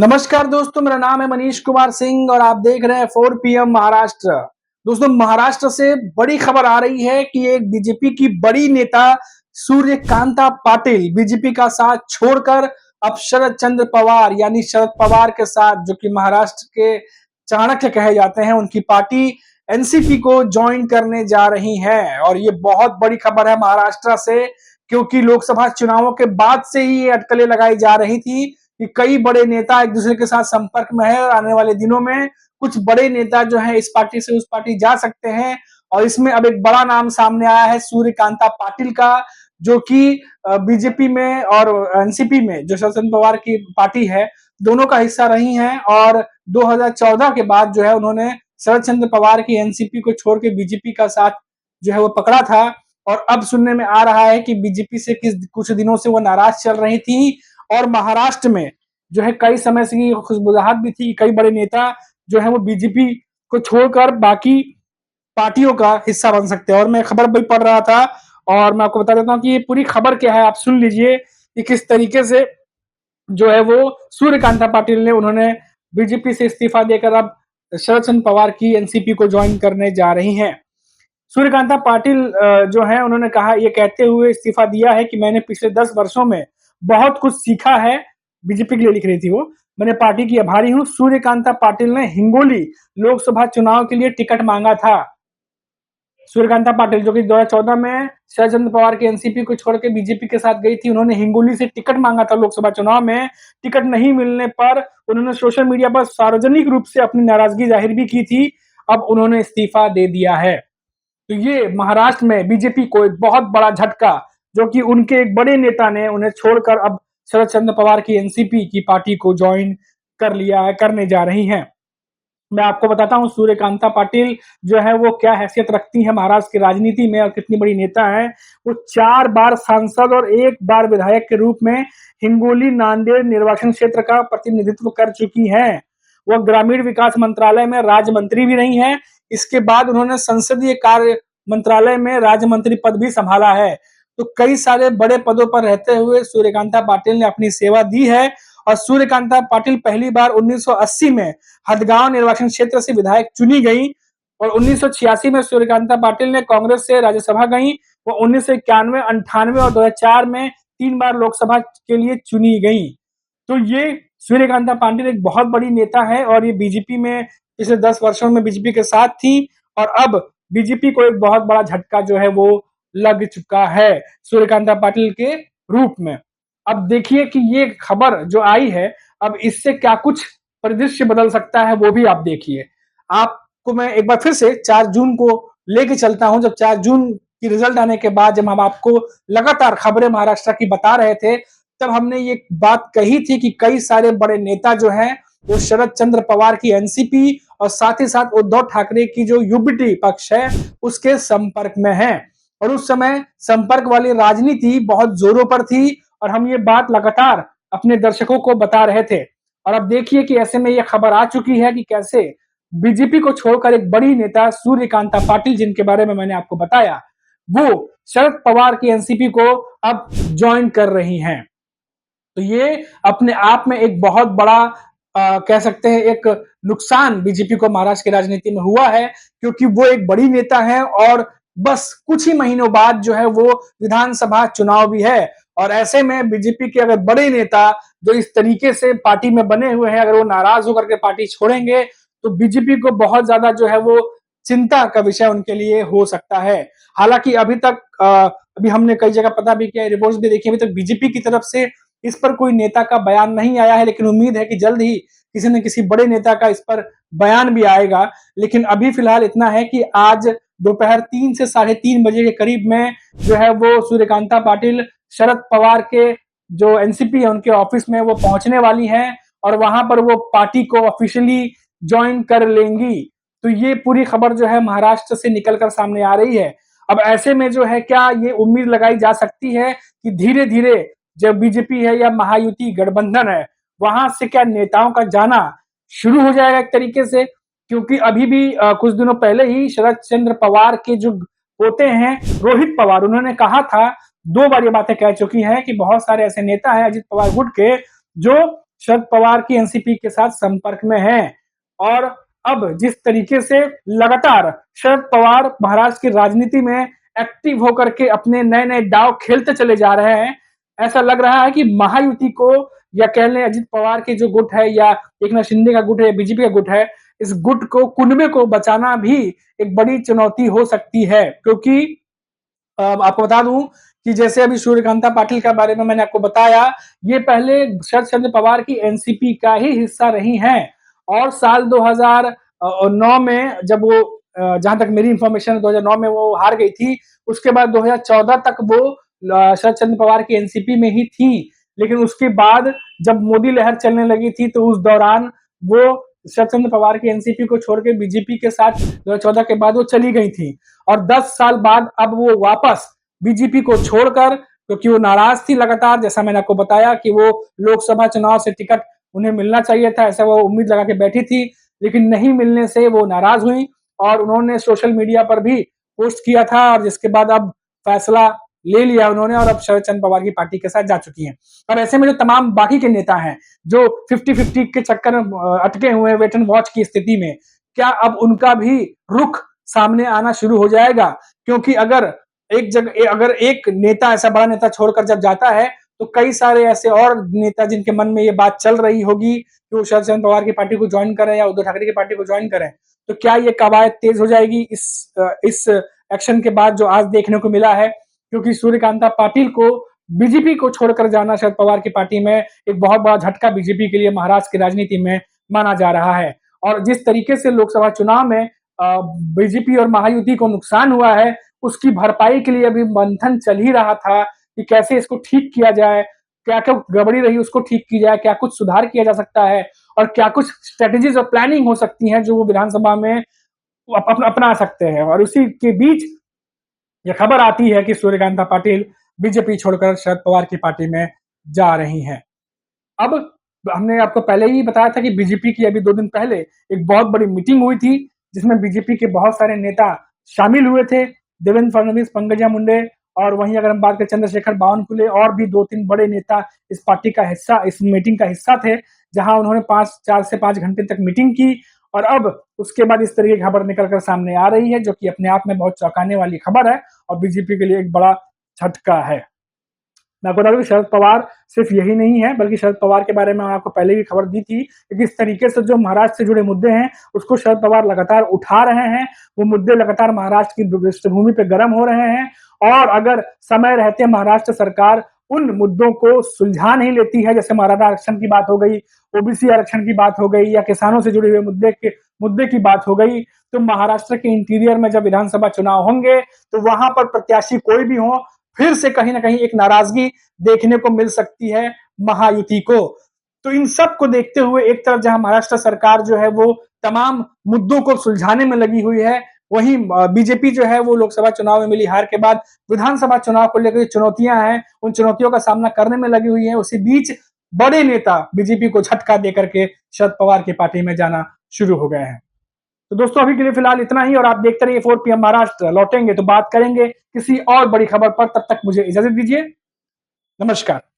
नमस्कार दोस्तों, मेरा नाम है मनीष कुमार सिंह और आप देख रहे हैं 4 पीएम महाराष्ट्र। दोस्तों, महाराष्ट्र से बड़ी खबर आ रही है कि एक बीजेपी की बड़ी नेता सूर्यकांता पाटिल बीजेपी का साथ छोड़कर अब शरद चंद्र पवार यानी शरद पवार के साथ, जो कि महाराष्ट्र के चाणक्य कहे जाते हैं, उनकी पार्टी एनसीपी को ज्वाइन करने जा रही है। और ये बहुत बड़ी खबर है महाराष्ट्र से, क्योंकि लोकसभा चुनावों के बाद से ही ये अटकलें लगाई जा रही थी कि कई बड़े नेता एक दूसरे के साथ संपर्क में है और आने वाले दिनों में कुछ बड़े नेता जो है इस पार्टी से उस पार्टी जा सकते हैं। और इसमें अब एक बड़ा नाम सामने आया है सूर्यकांता पाटिल का, जो कि बीजेपी में और एनसीपी में, जो शरद पवार की पार्टी है, दोनों का हिस्सा रही हैं। और 2014 के बाद जो है उन्होंने शरद चंद्र पवार की एनसीपी को छोड़ के बीजेपी का साथ जो है वो पकड़ा था। और अब सुनने में आ रहा है कि बीजेपी से कुछ दिनों से वो नाराज चल रही थी और महाराष्ट्र में जो है कई समय से खुशबुदाहट भी थी, कई बड़े नेता जो है वो बीजेपी को छोड़कर बाकी पार्टियों का हिस्सा बन सकते हैं। और मैं खबर भी पढ़ रहा था और मैं आपको बता देता हूँ कि ये पूरी खबर क्या है, आप सुन लीजिए कि किस तरीके से जो है वो सूर्यकांता पाटिल ने उन्होंने बीजेपी से इस्तीफा देकर अब शरद चंद्र पवार की एनसीपी को ज्वाइन करने जा रही हैं। सूर्यकांता पाटिल जो है उन्होंने कहा, ये कहते हुए इस्तीफा दिया है कि मैंने पिछले 10 वर्षों में बहुत कुछ सीखा है। बीजेपी के लिए लिख रही थी वो। मैंने पार्टी की आभारी हूँ। सूर्यकांता पाटिल ने हिंगोली लोकसभा चुनाव के लिए टिकट मांगा था। सूर्यकांता पाटिल जो कि 2014 में शरद चंद्र पवार की एनसीपी को छोड़ के बीजेपी के साथ गई थी, उन्होंने हिंगोली से टिकट मांगा था लोकसभा चुनाव में। टिकट नहीं मिलने पर उन्होंने सोशल मीडिया पर सार्वजनिक रूप से अपनी नाराजगी जाहिर भी की थी। अब उन्होंने इस्तीफा दे दिया है। तो ये महाराष्ट्र में बीजेपी को एक बहुत बड़ा झटका, जो कि उनके एक बड़े नेता ने उन्हें छोड़कर अब शरद चंद्र पवार की एनसीपी की पार्टी को ज्वाइन कर लिया है, करने जा रही हैं। मैं आपको बताता हूं सूर्यकांता पाटिल जो है वो क्या हैसियत रखती है महाराष्ट्र की राजनीति में और कितनी बड़ी नेता है। वो 4 बार सांसद और 1 बार विधायक के रूप में हिंगोली नांदेड़ निर्वाचन क्षेत्र का प्रतिनिधित्व कर चुकी हैं। वह ग्रामीण विकास मंत्रालय में राज्य मंत्री भी रही हैं। इसके बाद उन्होंने संसदीय कार्य मंत्रालय में राज्य मंत्री पद भी संभाला है। तो कई सारे बड़े पदों पर रहते हुए सूर्यकांता पाटिल ने अपनी सेवा दी है। और सूर्यकांता पाटिल पहली बार 1980 में हदगांव निर्वाचन क्षेत्र से विधायक चुनी गई और 1986 में सूर्यकांता पाटिल ने कांग्रेस से राज्यसभा गई। वो 1991, 98 और 2004 में 3 बार लोकसभा के लिए चुनी गई। तो ये सूर्यकांता पाटिल एक बहुत बड़ी नेता है और ये बीजेपी में पिछले 10 वर्षों में बीजेपी के साथ थी और अब बीजेपी को एक बहुत बड़ा झटका जो है वो लग चुका है सूर्यकांता पाटिल के रूप में। अब देखिए कि ये खबर जो आई है, अब इससे क्या कुछ परिदृश्य बदल सकता है वो भी आप देखिए। आपको मैं एक बार फिर से 4 जून को लेके चलता हूं, जब 4 जून की रिजल्ट आने के बाद जब हम आपको लगातार खबरें महाराष्ट्र की बता रहे थे, तब हमने ये बात कही थी कि कई सारे बड़े नेता जो हैं वो शरद चंद्र पवार की एनसीपी और साथ ही साथ उद्धव ठाकरे की जो यूबीटी पक्ष है उसके संपर्क में है। और उस समय संपर्क वाली राजनीति बहुत जोरों पर थी और हम ये बात लगातार अपने दर्शकों को बता रहे थे। और अब देखिए कि ऐसे में ये खबर आ चुकी है कि कैसे बीजेपी को छोड़कर एक बड़ी नेता सूर्यकांता पाटिल, जिनके बारे में मैंने आपको बताया, वो शरद पवार की एनसीपी को अब ज्वाइन कर रही हैं। तो ये अपने आप में एक बहुत बड़ा कह सकते हैं एक नुकसान बीजेपी को महाराष्ट्र की राजनीति में हुआ है, क्योंकि वो एक बड़ी नेता है और बस कुछ ही महीनों बाद जो है वो विधानसभा चुनाव भी है। और ऐसे में बीजेपी के अगर बड़े नेता जो इस तरीके से पार्टी में बने हुए हैं, अगर वो नाराज होकर के पार्टी छोड़ेंगे तो बीजेपी को बहुत ज्यादा जो है वो चिंता का विषय उनके लिए हो सकता है। हालांकि अभी तक अभी हमने कई जगह पता भी किया, रिपोर्ट्स भी देखी, अभी तक बीजेपी की तरफ से इस पर कोई नेता का बयान नहीं आया है, लेकिन उम्मीद है कि जल्द ही किसी न किसी बड़े नेता का इस पर बयान भी आएगा। लेकिन अभी फिलहाल इतना है कि आज दोपहर 3 से 3:30 बजे के करीब में जो है वो सूर्यकांता पाटिल शरद पवार के जो एनसीपी है उनके ऑफिस में वो पहुंचने वाली हैं और वहां पर वो पार्टी को ऑफिशियली ज्वाइन कर लेंगी। तो ये पूरी खबर जो है महाराष्ट्र से निकलकर सामने आ रही है। अब ऐसे में जो है क्या ये उम्मीद लगाई जा सकती है कि धीरे धीरे जब बीजेपी है या महायुति गठबंधन है वहां से क्या नेताओं का जाना शुरू हो जाएगा एक तरीके से, क्योंकि अभी भी कुछ दिनों पहले ही शरद चंद्र पवार के जो पोते हैं रोहित पवार, उन्होंने कहा था, 2 बार ये बातें कह चुकी हैं कि बहुत सारे ऐसे नेता हैं अजित पवार गुट के जो शरद पवार की एनसीपी के साथ संपर्क में हैं। और अब जिस तरीके से लगातार शरद पवार महाराष्ट्र की राजनीति में एक्टिव होकर के अपने नए नए दांव खेलते चले जा रहे हैं, ऐसा लग रहा है कि महायुति को, या कह लें अजित पवार की जो गुट है, या एकनाथ शिंदे का गुट है, बीजेपी का गुट है, इस गुट को, कुनबे को बचाना भी एक बड़ी चुनौती हो सकती है। क्योंकि आपको बता दूं कि जैसे अभी सूर्यकांता पाटिल के बारे में मैंने आपको बताया, ये पहले शरद चंद्र पवार की एनसीपी का ही हिस्सा रही हैं। और साल 2009 में जब वो, जहां तक मेरी इंफॉर्मेशन, 2009 में वो हार गई थी, उसके बाद 2014 तक वो शरद चंद्र पवार की एनसीपी में ही थी। लेकिन उसके बाद जब मोदी लहर चलने लगी थी, तो उस दौरान वो शरद चंद्र पवार की एनसीपी को छोड़ के बीजेपी के साथ 2014 के बाद वो चली गई थी। और 10 साल बाद अब वो वापस बीजेपी को छोड़कर, क्योंकि वो नाराज थी लगातार, जैसा मैंने आपको बताया कि वो लोकसभा चुनाव से टिकट उन्हें मिलना चाहिए था, ऐसा वो उम्मीद लगा के बैठी थी, लेकिन नहीं मिलने से वो नाराज हुई और उन्होंने सोशल मीडिया पर भी पोस्ट किया था, और जिसके बाद अब फैसला ले लिया उन्होंने और अब शरद चंद्र पवार की पार्टी के साथ जा चुकी हैं। और ऐसे में जो तमाम बाकी के नेता हैं जो 50-50 के चक्कर में अटके हुए हैं, वेट एंड वॉच की स्थिति में, क्या अब उनका भी रुख सामने आना शुरू हो जाएगा? क्योंकि अगर एक नेता, ऐसा बड़ा नेता छोड़कर जब जाता है, तो कई सारे ऐसे और नेता जिनके मन में ये बात चल रही होगी कि वो शरद चंद्र पवार की पार्टी को ज्वाइन करें या उद्धव ठाकरे की पार्टी को ज्वाइन करें, तो क्या ये कवायद तेज हो जाएगी इस एक्शन के बाद जो आज देखने को मिला है? क्योंकि सूर्यकांता पाटिल को बीजेपी को छोड़कर जाना शरद पवार की पार्टी में एक बहुत बड़ा झटका बीजेपी के लिए महाराष्ट्र की राजनीति में माना जा रहा है। और जिस तरीके से लोकसभा चुनाव में बीजेपी और महायुति को नुकसान हुआ है, उसकी भरपाई के लिए अभी मंथन चल ही रहा था कि कैसे इसको ठीक किया जाए, क्या क्या गड़बड़ी रही उसको ठीक की जाए, क्या कुछ सुधार किया जा सकता है, और क्या कुछ स्ट्रेटेजीज और प्लानिंग हो सकती हैं जो वो विधानसभा में अपना सकते हैं। और उसी के बीच यह खबर आती है कि सूर्यकांता पाटिल बीजेपी छोड़कर शरद पवार की पार्टी में जा रही हैं। अब हमने आपको पहले ही बताया था कि बीजेपी की अभी 2 दिन पहले एक बहुत बड़ी मीटिंग हुई थी, जिसमें बीजेपी के बहुत सारे नेता शामिल हुए थे। देवेंद्र फडणवीस, पंकजा मुंडे, और वहीं अगर हम बात करें चंद्रशेखर बावनकुले, और भी 2-3 बड़े नेता इस पार्टी का हिस्सा, इस मीटिंग का हिस्सा थे, जहां उन्होंने 4 से 5 घंटे तक मीटिंग की। और अब उसके बाद इस तरह की खबर निकलकर सामने आ रही है, जो कि अपने आप में बहुत चौंकाने वाली खबर है और बीजेपी के लिए एक बड़ा झटका है। मैं आपको बता दूं कि शरद पवार सिर्फ यही नहीं है, बल्कि शरद पवार के बारे में मैंने आपको पहले भी खबर दी थी कि किस तरीके से जो महाराष्ट्र से जुड़े मुद्दे हैं उसको शरद पवार लगातार उठा रहे हैं। वो मुद्दे लगातार महाराष्ट्र की पृष्ठभूमि पे गर्म हो रहे हैं, और अगर समय रहते महाराष्ट्र सरकार उन मुद्दों को सुलझा नहीं लेती है, जैसे मराठा आरक्षण की बात हो गई, ओबीसी आरक्षण की बात हो गई, या किसानों से जुड़े हुए मुद्दे की बात हो गई, तो महाराष्ट्र के इंटीरियर में जब विधानसभा चुनाव होंगे, तो वहां पर प्रत्याशी कोई भी हो, फिर से कहीं ना कहीं एक नाराजगी देखने को मिल सकती है महायुति को। तो इन सब को देखते हुए एक तरफ जहां महाराष्ट्र सरकार जो है वो तमाम मुद्दों को सुलझाने में लगी हुई है, वहीं बीजेपी जो है वो लोकसभा चुनाव में मिली हार के बाद विधानसभा चुनाव को लेकर चुनौतियां हैं, उन चुनौतियों का सामना करने में लगी हुई है। उसी बीच बड़े नेता बीजेपी को झटका देकर के शरद पवार की पार्टी में जाना शुरू हो गए हैं। तो दोस्तों अभी के लिए फिलहाल इतना ही, और आप देखते रहिए 4 PM महाराष्ट्र। लौटेंगे तो बात करेंगे किसी और बड़ी खबर पर, तब तक मुझे इजाजत दीजिए। नमस्कार।